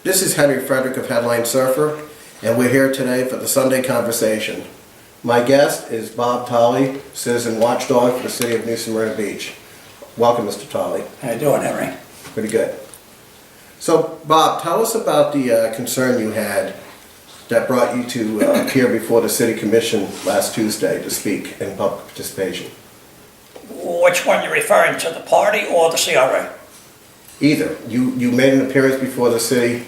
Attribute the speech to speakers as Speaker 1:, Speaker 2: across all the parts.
Speaker 1: This is Henry Frederick of Headline Surfer, and we're here today for the Sunday Conversation. My guest is Bob Tolley, citizen watchdog for the city of New Smyrna Beach. Welcome, Mr. Tolley.
Speaker 2: How you doing, Henry?
Speaker 1: Pretty good. So, Bob, tell us about the concern you had that brought you to appear before the City Commission last Tuesday to speak in public participation.
Speaker 2: Which one you referring to, the party or the CRA?
Speaker 1: Either. You made an appearance before the City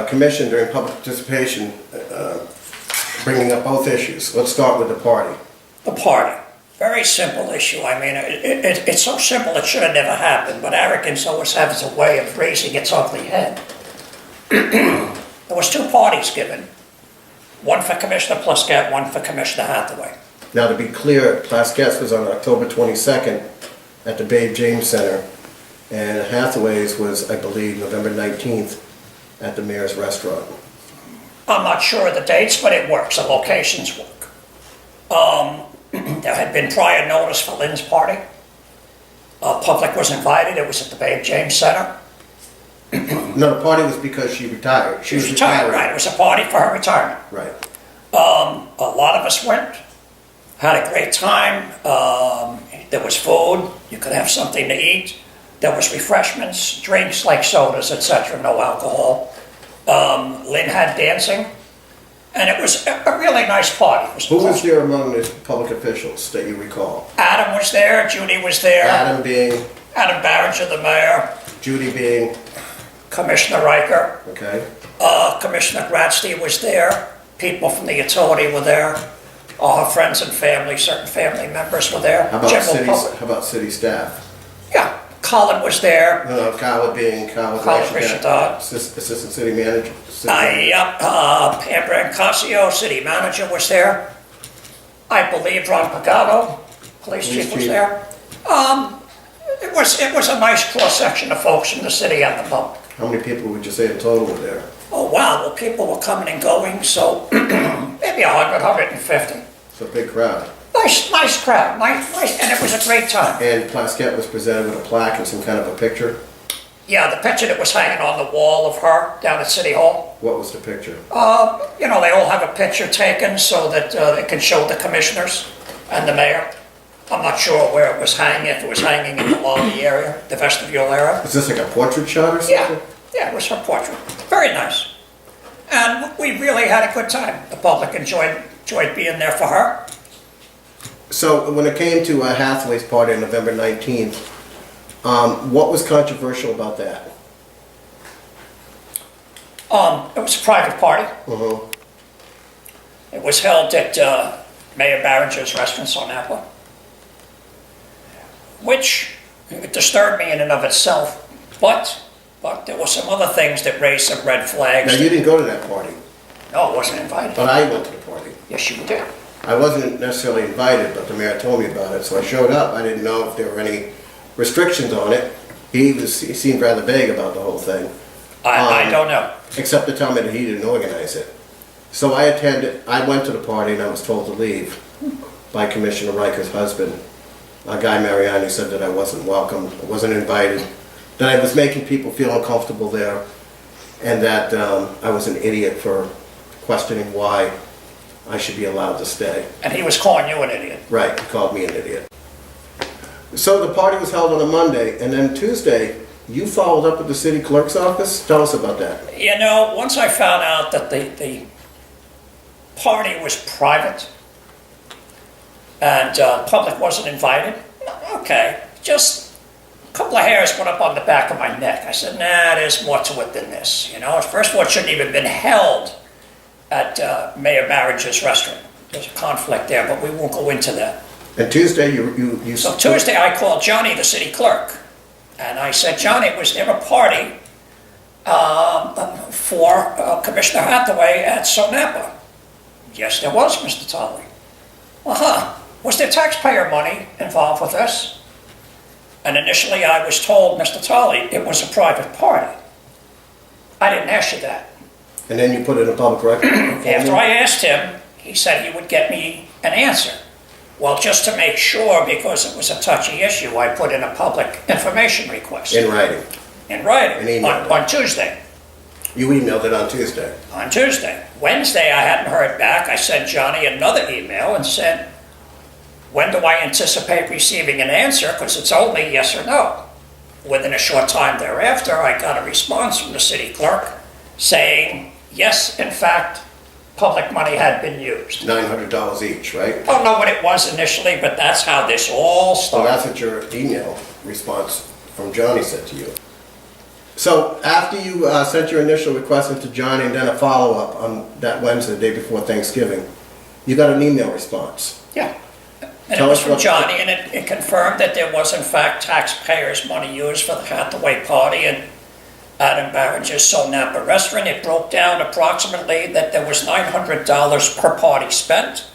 Speaker 1: Commission during public participation, bringing up both issues. Let's start with the party.
Speaker 2: The party. Very simple issue. I mean, it's so simple it should have never happened, but arrogance always has a way of raising its ugly head. There was two parties given. One for Commissioner Plaskett, one for Commissioner Hathaway.
Speaker 1: Now, to be clear, Plaskett's was on October 22nd at the Babe James Center, and Hathaway's was, I believe, November 19th at the Mayor's Restaurant.
Speaker 2: I'm not sure of the dates, but it works. The locations work. There had been prior notice for Lynn's party. Public was invited. It was at the Babe James Center.
Speaker 1: No, the party was because she retired.
Speaker 2: She was retired, right. It was a party for her retirement.
Speaker 1: Right.
Speaker 2: A lot of us went, had a great time. There was food. You could have something to eat. There was refreshments, drinks like sodas, etc., no alcohol. Lynn had dancing, and it was a really nice party.
Speaker 1: Who was there among the public officials that you recall?
Speaker 2: Adam was there, Judy was there.
Speaker 1: Adam being?
Speaker 2: Adam Barringer, the mayor.
Speaker 1: Judy being?
Speaker 2: Commissioner Riker.
Speaker 1: Okay.
Speaker 2: Commissioner Gratzky was there. People from the utility were there. All her friends and family, certain family members were there.
Speaker 1: How about city staff?
Speaker 2: Yeah. Colin was there.
Speaker 1: No, Colin being
Speaker 2: Colin Rishatad.
Speaker 1: Assistant City Manager.
Speaker 2: Pam Brancasio, City Manager, was there. I believe Ron Pagano, Police Chief, was there. It was a nice cross-section of folks from the city and the public.
Speaker 1: How many people would you say in total were there?
Speaker 2: Oh, wow. Well, people were coming and going, so maybe 100, 150.
Speaker 1: It's a big crowd.
Speaker 2: Nice crowd, nice, and it was a great time.
Speaker 1: And Plaskett was presented with a plaque and some kind of a picture?
Speaker 2: Yeah, the picture that was hanging on the wall of her down at City Hall.
Speaker 1: What was the picture?
Speaker 2: They all have a picture taken so that they can show the commissioners and the mayor. I'm not sure where it was hanging, if it was hanging in the lobby area, the vestibule area.
Speaker 1: Is this like a portrait shot or something?
Speaker 2: Yeah, it was her portrait. Very nice. And we really had a good time. The public enjoyed being there for her.
Speaker 1: So when it came to Hathaway's party on November 19th, what was controversial about that?
Speaker 2: It was a private party.
Speaker 1: Uh-huh.
Speaker 2: It was held at Mayor Barringer's restaurant on Napa, which disturbed me in and of itself, but there were some other things that raised some red flags.
Speaker 1: Now, you didn't go to that party.
Speaker 2: No, I wasn't invited.
Speaker 1: But I went to the party.
Speaker 2: Yes, you did.
Speaker 1: I wasn't necessarily invited, but the mayor told me about it, so I showed up. I didn't know if there were any restrictions on it. He seemed rather vague about the whole thing.
Speaker 2: I don't know.
Speaker 1: Except to tell me that he didn't organize it. So I went to the party and I was told to leave by Commissioner Riker's husband. Guy Mariani said that I wasn't welcome, I wasn't invited, that I was making people feel uncomfortable there, and that I was an idiot for questioning why I should be allowed to stay.
Speaker 2: And he was calling you an idiot.
Speaker 1: Right, he called me an idiot. So the party was held on a Monday, and then Tuesday, you followed up with the city clerk's office? Tell us about that.
Speaker 2: You know, once I found out that the party was private and public wasn't invited, okay, just a couple of hairs went up on the back of my neck. I said, nah, there's more to it than this. You know, first of all, it shouldn't even been held at Mayor Barringer's restaurant. There's a conflict there, but we won't go into that.
Speaker 1: And Tuesday, you...
Speaker 2: So Tuesday, I called Johnny, the city clerk, and I said, Johnny, was there a party for Commissioner Hathaway at Sonapa? Yes, there was, Mr. Tolley. Was there taxpayer money involved with this? And initially, I was told, Mr. Tolley, it was a private party. I didn't ask you that.
Speaker 1: And then you put it in a public record?
Speaker 2: After I asked him, he said he would get me an answer. Well, just to make sure, because it was a touchy issue, I put in a public information request.
Speaker 1: In writing?
Speaker 2: In writing,
Speaker 1: An email.
Speaker 2: on Tuesday.
Speaker 1: You emailed it on Tuesday.
Speaker 2: On Tuesday. Wednesday, I hadn't heard back. I sent Johnny another email and said, when do I anticipate receiving an answer? Because it's only yes or no. Within a short time thereafter, I got a response from the city clerk saying, yes, in fact, public money had been used.
Speaker 1: $900 each, right?
Speaker 2: Don't know what it was initially, but that's how this all
Speaker 1: So
Speaker 2: started.
Speaker 1: that's what your email response from Johnny said to you. So after you sent your initial request into Johnny and then a follow-up on that Wednesday, the day before Thanksgiving, you got an email response.
Speaker 2: Yeah. And
Speaker 1: Tell
Speaker 2: it was
Speaker 1: us
Speaker 2: from
Speaker 1: what-
Speaker 2: Johnny, and it confirmed that there was in fact taxpayers' money used for the Hathaway party and Adam Barringer's Soul Napa restaurant. It broke down approximately that there was $900 per party spent.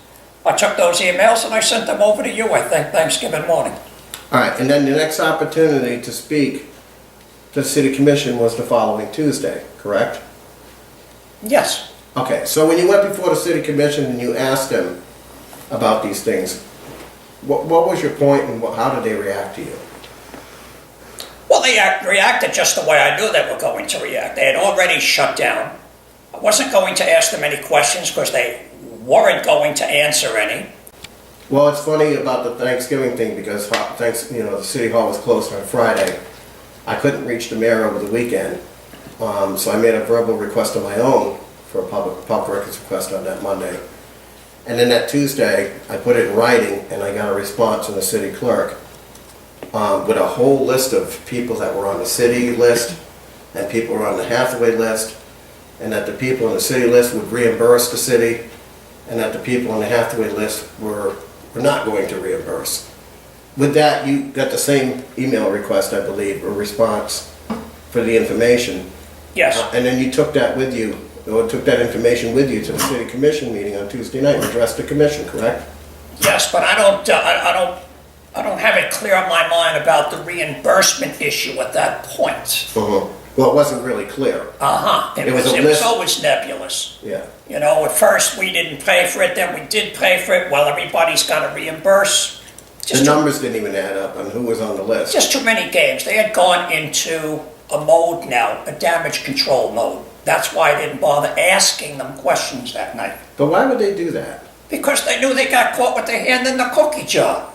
Speaker 2: I took those emails and I sent them over to you, I think, Thanksgiving morning.
Speaker 1: All right, and then the next opportunity to speak to the city commission was the following Tuesday, correct?
Speaker 2: Yes.
Speaker 1: Okay, so when you went before the city commission and you asked them about these things, what was your point and how did they react to you?
Speaker 2: Well, they reacted just the way I knew they were going to react. They had already shut down. I wasn't going to ask them any questions because they weren't going to answer any.
Speaker 1: Well, it's funny about the Thanksgiving thing because the city hall was closed on Friday. I couldn't reach the mayor over the weekend, so I made a verbal request of my own for a public records request on that Monday. And then that Tuesday, I put it in writing and I got a response from the city clerk with a whole list of people that were on the city list and people were on the Hathaway list, and that the people on the city list would reimburse the city, and that the people on the Hathaway list were not going to reimburse. With that, you got the same email request, I believe, or response for the information.
Speaker 2: Yes.
Speaker 1: And then you took that with you, or took that information with you to the city commission meeting on Tuesday night and addressed the commission, correct?
Speaker 2: Yes, but I don't have it clear on my mind about the reimbursement issue at that point.
Speaker 1: Well, it wasn't really clear.
Speaker 2: It
Speaker 1: It was
Speaker 2: was,
Speaker 1: a
Speaker 2: it was
Speaker 1: list.
Speaker 2: always nebulous.
Speaker 1: Yeah.
Speaker 2: You know, at first we didn't pay for it, then we did pay for it. Well, everybody's got to reimburse.
Speaker 1: The numbers didn't even add up on who was on the list.
Speaker 2: Just too many games. They had gone into a mode now, a damage control mode. That's why I didn't bother asking them questions that night.
Speaker 1: But why would they do that?
Speaker 2: Because they knew they got caught with their hand in the cookie jar.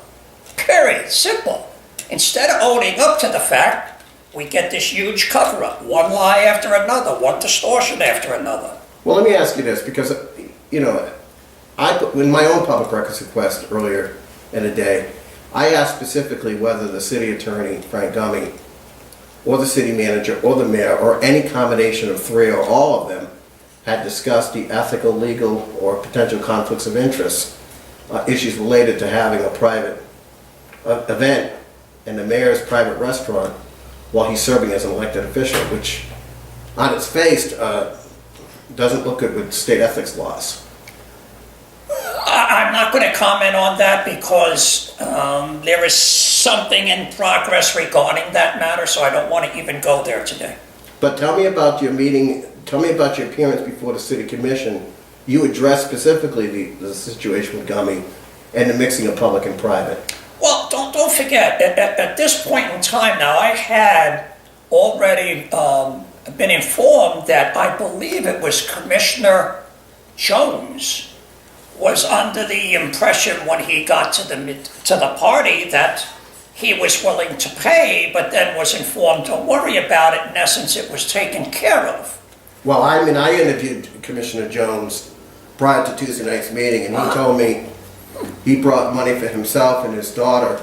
Speaker 2: Period. Simple. Instead of owning up to the fact, we get this huge cover-up. One lie after another, one distortion after another.
Speaker 1: Well, let me ask you this, because, I put in my own public records request earlier in the day, I asked specifically whether the city attorney, Frank Gummy, or the city manager, or the mayor, or any combination of three or all of them, had discussed the ethical, legal, or potential conflicts of interest, issues related to having a private event in the mayor's private restaurant while he's serving as an elected official, which on its face doesn't look good with state ethics laws.
Speaker 2: I'm not going to comment on that because there is something in progress regarding that matter, so I don't want to even go there today.
Speaker 1: But tell me about your meeting, tell me about your appearance before the city commission. You addressed specifically the situation with Gummy and the mixing of public and private.
Speaker 2: Well, don't forget, at this point in time now, I had already been informed that I believe it was Commissioner Jones was under the impression when he got to the party that he was willing to pay, but then was informed, don't worry about it. In essence, it was taken care of.
Speaker 1: Well, I interviewed Commissioner Jones prior to Tuesday night's meeting, and he told me he brought money for himself and his daughter.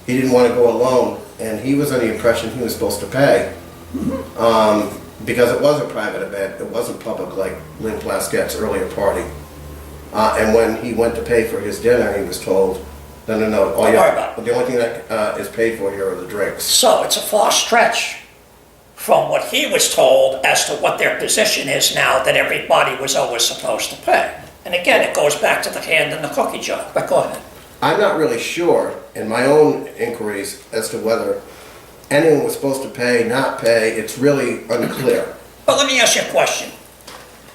Speaker 1: He didn't want to go alone, and he was under the impression he was supposed to pay. Because it was a private event, it wasn't public like Lynn Plaskett's earlier party. And when he went to pay for his dinner, he was told, no,
Speaker 2: Don't worry about it.
Speaker 1: the only thing that is paid for here are the drinks.
Speaker 2: So it's a far stretch from what he was told as to what their position is now that everybody was always supposed to pay. And again, it goes back to the hand in the cookie jar. But go ahead.
Speaker 1: I'm not really sure in my own inquiries as to whether anyone was supposed to pay, not pay. It's really unclear.
Speaker 2: But let me ask you a question.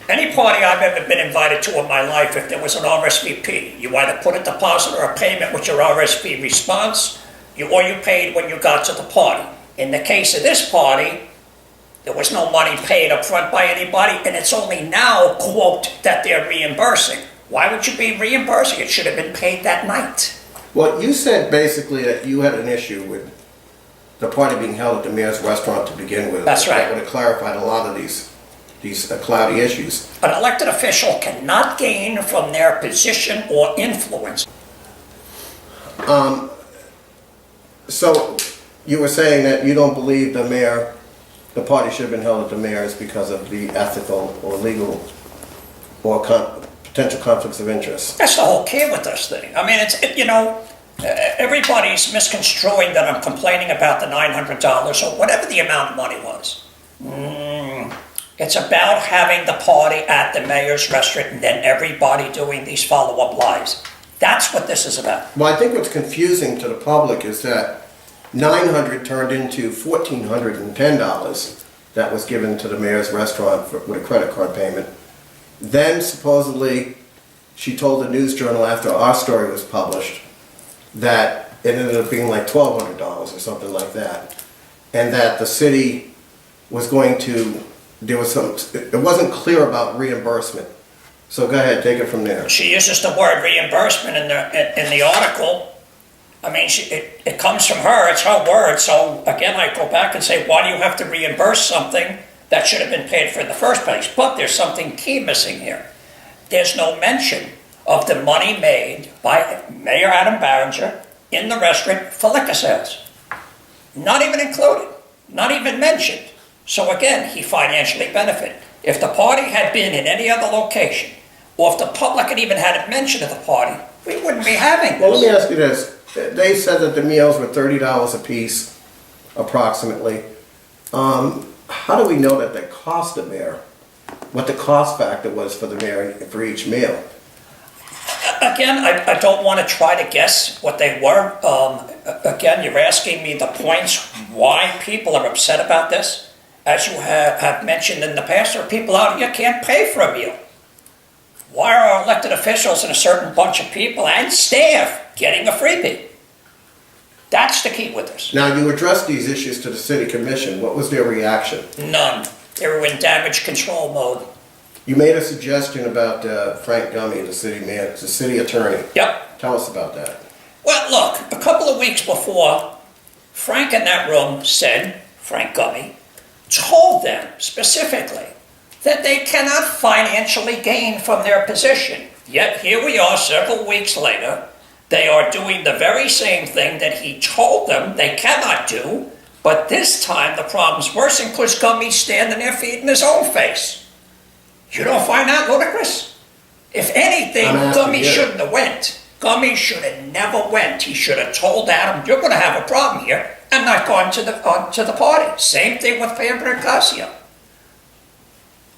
Speaker 2: Any party I've ever been invited to in my life, if there was an RSVP, you either put a deposit or a payment with your RSVP response, or you paid when you got to the party. In the case of this party, There was no money paid up front by anybody, and it's only now, quote, that they're reimbursing. Why would you be reimbursing? It should have been paid that night.
Speaker 1: Well, you said basically that you had an issue with the party being held at the mayor's restaurant to begin with.
Speaker 2: That's right.
Speaker 1: That would have clarified a lot of these cloudy issues.
Speaker 2: An elected official cannot gain from their position or influence.
Speaker 1: So you were saying that you don't believe the party should have been held at the mayor's because of the ethical or legal or potential conflicts of interest.
Speaker 2: That's the whole key with this thing. I mean, everybody's misconstruing that I'm complaining about the $900 or whatever the amount of money was. It's about having the party at the mayor's restaurant and then everybody doing these follow-up lies. That's what this is about.
Speaker 1: Well, I think what's confusing to the public is that $900 turned into $1,410 that was given to the mayor's restaurant with a credit card payment. Then supposedly she told the News Journal after our story was published that it ended up being like $1,200 or something like that, and that the city was going to, it wasn't clear about reimbursement. So go ahead, take it from there.
Speaker 2: She uses the word reimbursement in the article. I mean, it comes from her, it's her word. So again, I go back and say, why do you have to reimburse something that should have been paid for in the first place? But there's something key missing here. There's no mention of the money made by Mayor Adam Barringer in the restaurant for liquor sales. Not even included, not even mentioned. So again, he financially benefited. If the party had been in any other location, or if the public had even had a mention of the party, we wouldn't be having this.
Speaker 1: Well, let me ask you this. They said that the meals were $30 a piece, approximately. How do we know that the cost of mayor, what the cost factor was for the mayor for each meal?
Speaker 2: Again, I don't want to try to guess what they were. Again, you're asking me the points why people are upset about this. As you have mentioned in the past, there are people out here can't pay for a meal. Why are elected officials and a certain bunch of people and staff getting a freebie? That's the key with this.
Speaker 1: Now, you addressed these issues to the city commission. What was their reaction?
Speaker 2: None. They were in damage control mode.
Speaker 1: You made a suggestion about Frank Gummy, the city attorney.
Speaker 2: Yep.
Speaker 1: Tell us about that.
Speaker 2: Well, look, a couple of weeks before, Frank in that room said, Frank Gummy, told them specifically that they cannot financially gain from their position. Yet here we are several weeks later, they are doing the very same thing that he told them they cannot do, but this time the problem's worse because Gummy's standing there feeding his own face. You don't find that ludicrous? If anything, Gummy shouldn't have went. Gummy should have never went. He should have told Adam, you're going to have a problem here, and not gone to the party. Same thing with Pamper and Casio.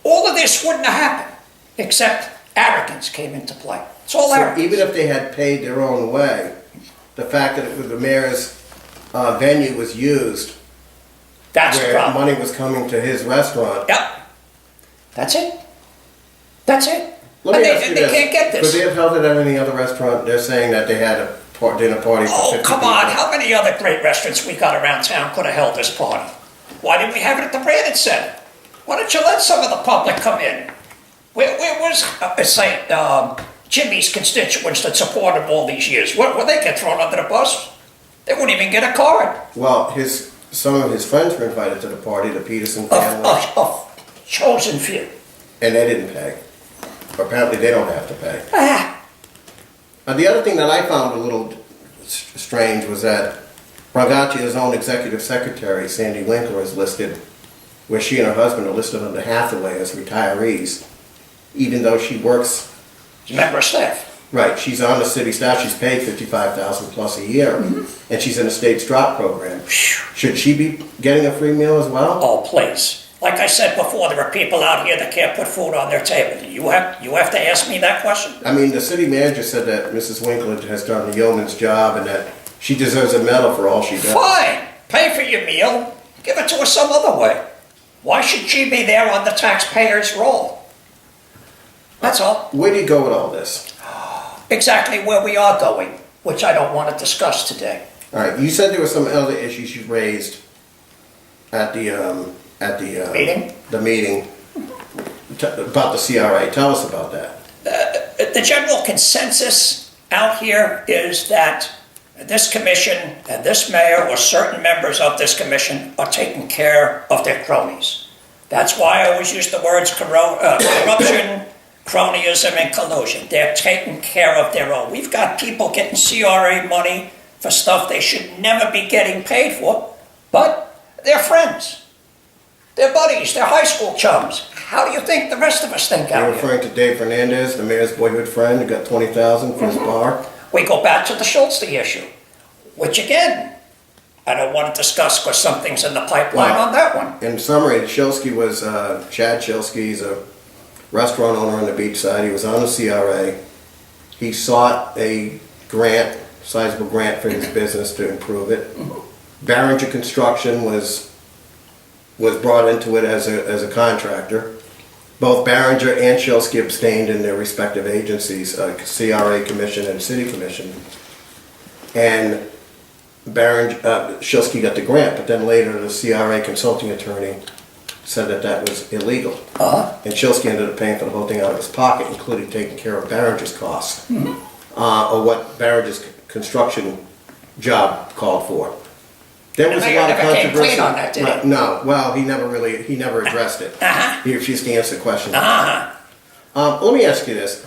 Speaker 2: All of this wouldn't have happened, except arrogance came into play. It's all arrogance.
Speaker 1: Even if they had paid their own way, the fact that the mayor's venue was used,
Speaker 2: that's the
Speaker 1: where
Speaker 2: problem.
Speaker 1: money was coming to his restaurant.
Speaker 2: Yep. That's it. That's it.
Speaker 1: Let me ask you this.
Speaker 2: They can't get this.
Speaker 1: Could they have held it at any other restaurant? They're saying that they had a dinner party for 50
Speaker 2: come
Speaker 1: people.
Speaker 2: on. How many other great restaurants we got around town could have held this party? Why didn't we have it at the Brandon Center? Why don't you let some of the public come in? Where was, say, Jimmy's constituents that supported him all these years? Would they get thrown under the bus? They wouldn't even get a card.
Speaker 1: Well, some of his friends were invited to the party, the Peterson family.
Speaker 2: Of chosen few.
Speaker 1: And they didn't pay. Apparently they don't have to pay.
Speaker 2: Ah.
Speaker 1: The other thing that I found a little strange was that Bragaccio's own executive secretary, Sandy Winkler, is listed, where she and her husband are listed under Hathaway as retirees, even though she works...
Speaker 2: Member of staff.
Speaker 1: Right, she's on the city staff, she's paid $55,000 plus a year, and she's in a state's drop program. Should she be getting a free meal as well?
Speaker 2: Oh, please. Like I said before, there are people out here that can't put food on their table. You have to ask me that question?
Speaker 1: I mean, the city manager said that Mrs. Winkler has done a yeoman's job and that she deserves a medal for all she does.
Speaker 2: Fine. Pay for your meal. Give it to her some other way. Why should she be there on the taxpayer's roll? That's all.
Speaker 1: Where do you go with all this?
Speaker 2: Exactly where we are going, which I don't want to discuss today.
Speaker 1: All right, you said there were some other issues you raised at the at the
Speaker 2: Meeting?
Speaker 1: The meeting about the CRA. Tell us about that.
Speaker 2: The general consensus out here is that this commission and this mayor or certain members of this commission are taking care of their cronies. That's why I always use the words corruption, cronyism, and collusion. They're taking care of their own. We've got people getting CRA money for stuff they should never be getting paid for, but they're friends. They're buddies. They're high school chums. How do you think the rest of us think
Speaker 1: You're
Speaker 2: out here?
Speaker 1: referring to Dave Fernandez, the mayor's boyhood friend, who got $20,000 for his bar.
Speaker 2: We go back to the Schultz issue, which again, I don't want to discuss because something's in the pipeline on that one.
Speaker 1: In summary, Shilsky was, Chad Shilsky, he's a restaurant owner on the beach side. He was on the CRA. He sought a grant, sizable grant for his business to improve it. Barringer Construction was brought into it as a contractor. Both Barringer and Shilsky abstained in their respective agencies, CRA Commission and City Commission. And Shilsky got the grant, but then later the CRA consulting attorney said that was illegal. And Shilsky ended up paying for the whole thing out of his pocket, including taking care of Barringer's costs, or what Barringer's construction job called for. There was a lot of
Speaker 2: never came
Speaker 1: controversy.
Speaker 2: clean on that, did he?
Speaker 1: No, well, he never addressed it. He refused to answer the question. Let me ask you this.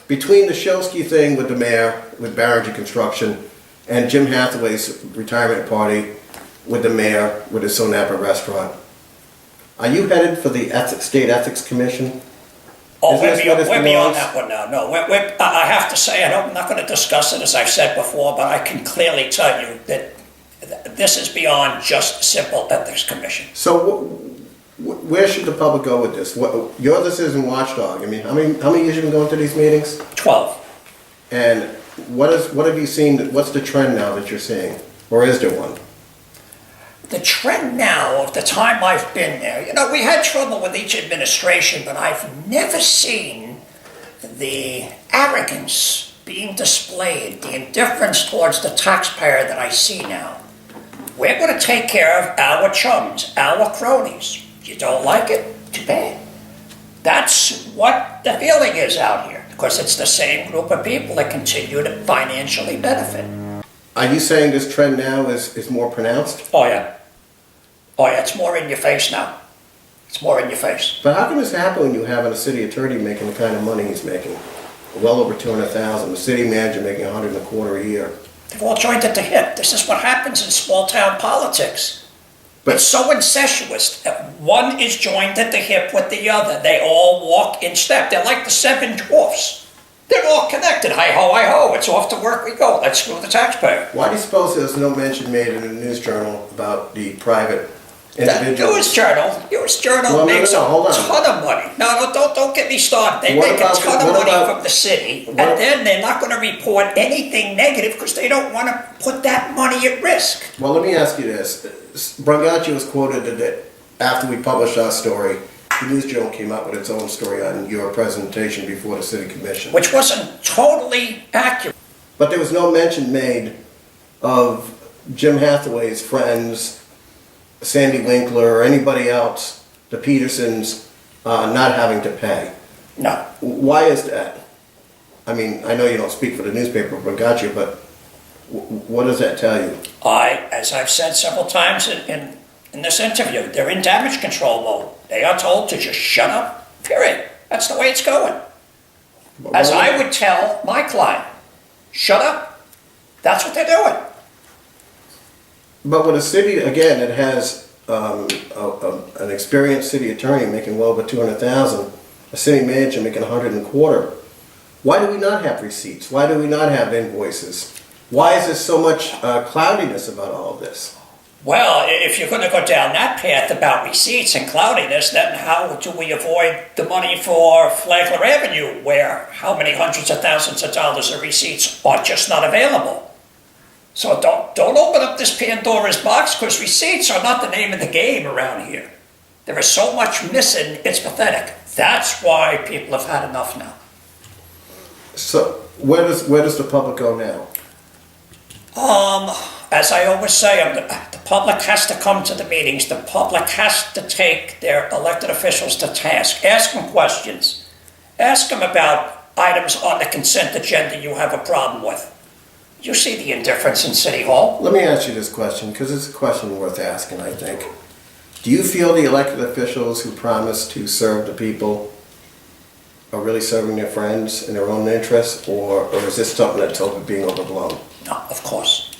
Speaker 1: Between the Shilsky thing with the mayor, with Barringer Construction, and Jim Hathaway's retirement party with the mayor, with his Sonapa restaurant, are you headed for the State Ethics Commission?
Speaker 2: Oh,
Speaker 1: Is
Speaker 2: we're
Speaker 1: this where this
Speaker 2: beyond
Speaker 1: belongs?
Speaker 2: that one now. No, I have to say, I'm not going to discuss it as I've said before, but I can clearly tell you that this is beyond just simple ethics commission.
Speaker 1: So where should the public go with this? You're the citizen watchdog. I mean, how many years you been going to these meetings?
Speaker 2: 12.
Speaker 1: And what have you seen? What's the trend now that you're seeing? Or is there one?
Speaker 2: The trend now of the time I've been there, we had trouble with each administration, but I've never seen the arrogance being displayed, the indifference towards the taxpayer that I see now. We're going to take care of our chums, our cronies. You don't like it? Too bad. That's what the feeling is out here, because it's the same group of people that continue to financially benefit.
Speaker 1: Are you saying this trend now is more pronounced?
Speaker 2: Oh yeah, it's more in your face now. It's more in your face.
Speaker 1: But how can this happen when you have a city attorney making the kind of money he's making? Well over $200,000. The city manager making $125,000 a year.
Speaker 2: They've all joined at the hip. This is what happens in small town politics.
Speaker 1: But-
Speaker 2: It's so incestuous that one is joined at the hip with the other. They all walk in step. They're like the seven dwarfs. They're all connected. Hi-ho, hi-ho. It's off to work we go. Let's screw the taxpayer.
Speaker 1: Why do you suppose there's no mention made in the news journal about the private
Speaker 2: The
Speaker 1: individuals?
Speaker 2: News Journal
Speaker 1: Well, no,
Speaker 2: makes
Speaker 1: hold
Speaker 2: a
Speaker 1: on.
Speaker 2: ton of money. No, don't get me started. They
Speaker 1: What
Speaker 2: make
Speaker 1: about
Speaker 2: a ton
Speaker 1: the-
Speaker 2: of
Speaker 1: what
Speaker 2: money
Speaker 1: about-
Speaker 2: from the city,
Speaker 1: what-
Speaker 2: and then they're not going to report anything negative because they don't want to put that money at risk.
Speaker 1: Well, let me ask you this. Brangacci was quoted that after we published our story, the News Journal came out with its own story on your presentation before the City Commission.
Speaker 2: Which wasn't totally accurate.
Speaker 1: But there was no mention made of Jim Hathaway's friends, Sandy Winkler, or anybody else, the Petersons, not having to pay.
Speaker 2: No.
Speaker 1: Why is that? I mean, I know you don't speak for the newspaper, Brangacci, but what does that tell you?
Speaker 2: As I've said several times in this interview, they're in damage control mode. They are told to just shut up, period. That's the way it's going. As I would tell my client, shut up. That's what they're doing.
Speaker 1: But with a city, again, that has an experienced city attorney making well over $200,000, a city manager making $125,000, why do we not have receipts? Why do we not have invoices? Why is there so much cloudiness about all of this?
Speaker 2: Well, if you're going to go down that path about receipts and cloudiness, then how do we avoid the money for Flagler Avenue, where how many hundreds of thousands of dollars of receipts are just not available? So don't open up this Pandora's box, because receipts are not the name of the game around here. There is so much missing, it's pathetic. That's why people have had enough now.
Speaker 1: So where does the public go now?
Speaker 2: as I always say, the public has to come to the meetings. The public has to take their elected officials to task. Ask them questions. Ask them about items on the consent agenda you have a problem with. You see the indifference in City Hall.
Speaker 1: Let me ask you this question, because it's a question worth asking, I think. Do you feel the elected officials who promise to serve the people are really serving their friends in their own interests, or is this something that's being overblown?
Speaker 2: No, of course.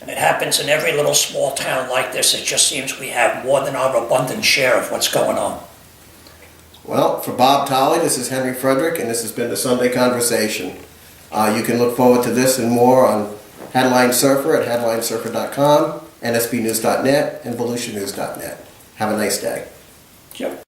Speaker 2: And it happens in every little small town like this. It just seems we have more than our abundant share of what's going on.
Speaker 1: Well, for Bob Tolley, this is Henry Frederick, and this has been the Sunday Conversation. You can look forward to this and more on Headline Surfer at headlinesurfer.com, nsbnews.net, and volusianews.net. Have a nice day.
Speaker 2: Yep.